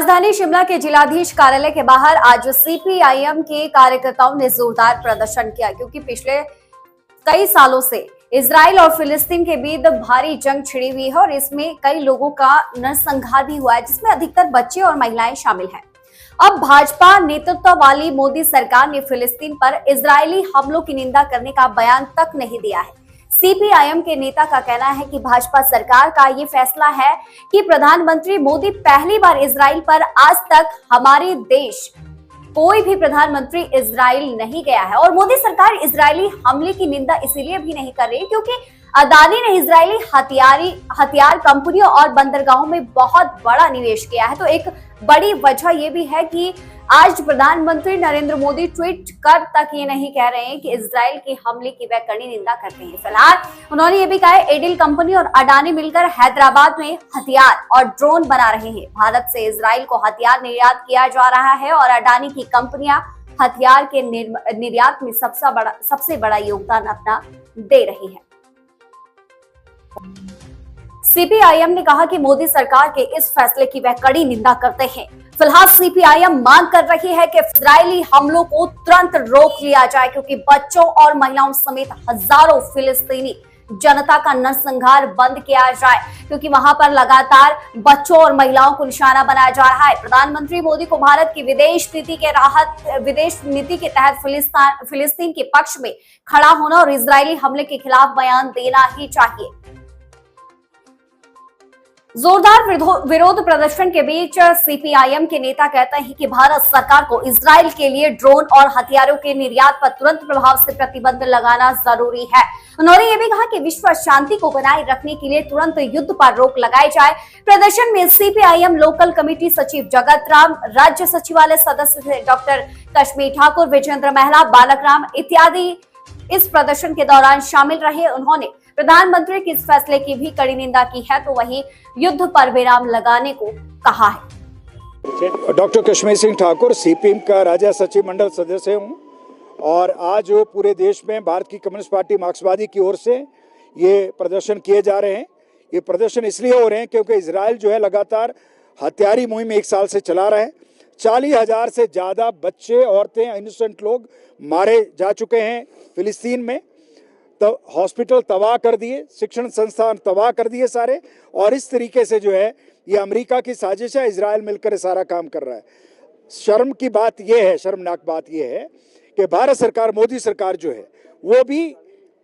राजधानी शिमला के जिलाधीश कार्यालय के बाहर आज सीपीआईएम के कार्यकर्ताओं ने जोरदार प्रदर्शन किया, क्योंकि पिछले कई सालों से इजराइल और फिलिस्तीन के बीच भारी जंग छिड़ी हुई है और इसमें कई लोगों का नरसंहार भी हुआ है, जिसमें अधिकतर बच्चे और महिलाएं शामिल हैं। अब भाजपा नेतृत्व वाली मोदी सरकार ने फिलिस्तीन पर इजरायली हमलों की निंदा करने का बयान तक नहीं दिया है। सीपीआईएम के नेता का कहना है कि भाजपा सरकार का ये फैसला है कि प्रधानमंत्री मोदी पहली बार इजराइल पर, आज तक हमारे देश कोई भी प्रधानमंत्री इजराइल नहीं गया है और मोदी सरकार इजरायली हमले की निंदा इसीलिए भी नहीं कर रही क्योंकि अदानी ने इजरायली हथियार कंपनियों और बंदरगाहों में बहुत बड़ा निवेश किया है। तो एक बड़ी वजह यह भी है कि आज प्रधानमंत्री नरेंद्र मोदी ट्वीट कर तक ये नहीं कह रहे हैं कि इजराइल के हमले की वह कड़ी निंदा करते हैं। फिलहाल उन्होंने ये भी कहा है एडिल कंपनी और अडानी मिलकर हैदराबाद में हथियार और ड्रोन बना रहे हैं। भारत से इजराइल को हथियार निर्यात किया जा रहा है और अडानी की कंपनियां हथियार के निर्यात में सबसे बड़ा योगदान अपना दे रही है। सीपीआईएम ने कहा कि मोदी सरकार के इस फैसले की वह कड़ी निंदा करते हैं। फिलहाल सीपीआईएम मांग कर रही है कि इजरायली हमलों को तुरंत रोक लिया जाए, क्योंकि बच्चों और महिलाओं समेत हजारों फिलिस्तीनी जनता का नरसंहार बंद किया जाए, क्योंकि वहां पर लगातार बच्चों और महिलाओं को निशाना बनाया जा रहा है। प्रधानमंत्री मोदी को भारत की विदेश नीति के तहत फिलिस्तीन के पक्ष में खड़ा होना और इजरायली हमले के खिलाफ बयान देना ही चाहिए। जोरदार विरोध प्रदर्शन के बीच सीपीआईएम के नेता कहते हैं कि भारत सरकार को इजराइल के लिए ड्रोन और हथियारों के निर्यात पर तुरंत प्रभाव से प्रतिबंध लगाना जरूरी है। उन्होंने ये भी कहा कि विश्व शांति को बनाए रखने के लिए तुरंत युद्ध पर रोक लगाई जाए। प्रदर्शन में सीपीआईएम लोकल कमेटी सचिव जगत राम, राज्य सचिवालय सदस्य डॉक्टर कश्मीर ठाकुर, विजेंद्र महला, बालक राम इत्यादि इस प्रदर्शन के दौरान शामिल रहे। उन्होंने प्रधानमंत्री के इस फैसले की भी कड़ी निंदा की है, तो वहीं युद्ध पर विराम लगाने को कहा है। डॉक्टर कश्मीर सिंह ठाकुर, सीपीएम का राज्य सचिव मंडल सदस्य हूं और आज पूरे देश में भारत की कम्युनिस्ट पार्टी मार्क्सवादी की ओर से ये प्रदर्शन किए जा रहे हैं। ये प्रदर्शन इसलिए हो रहे हैं क्योंकि इजराइल जो है लगातार हथियारी मुहिम 1 साल से चला रहा है। 40,000 से ज़्यादा बच्चे, औरतें, इनोसेंट लोग मारे जा चुके हैं फिलिस्तीन में। तो हॉस्पिटल तबाह कर दिए, शिक्षण संस्थान तबाह कर दिए सारे, और इस तरीके से जो है ये अमेरिका की साजिश है, इजराइल मिलकर सारा काम कर रहा है। शर्म की बात यह है, शर्मनाक बात यह है कि भारत सरकार, मोदी सरकार जो है वो भी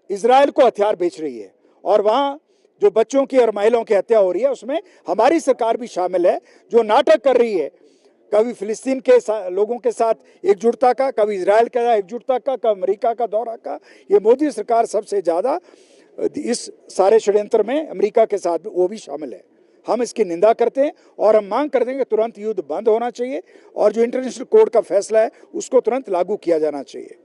इजराइल को हथियार बेच रही है और वहाँ जो बच्चों की और महिलाओं की हत्या हो रही है उसमें हमारी सरकार भी शामिल है, जो नाटक कर रही है, कभी फिलिस्तीन के लोगों के साथ एकजुटता का, कभी इजराइल के साथ एकजुटता का, कभी अमेरिका का दौरा का। ये मोदी सरकार सबसे ज़्यादा इस सारे षड्यंत्र में अमेरिका के साथ वो भी शामिल है। हम इसकी निंदा करते हैं और हम मांग करते हैं कि तुरंत युद्ध बंद होना चाहिए और जो इंटरनेशनल कोर्ट का फैसला है उसको तुरंत लागू किया जाना चाहिए।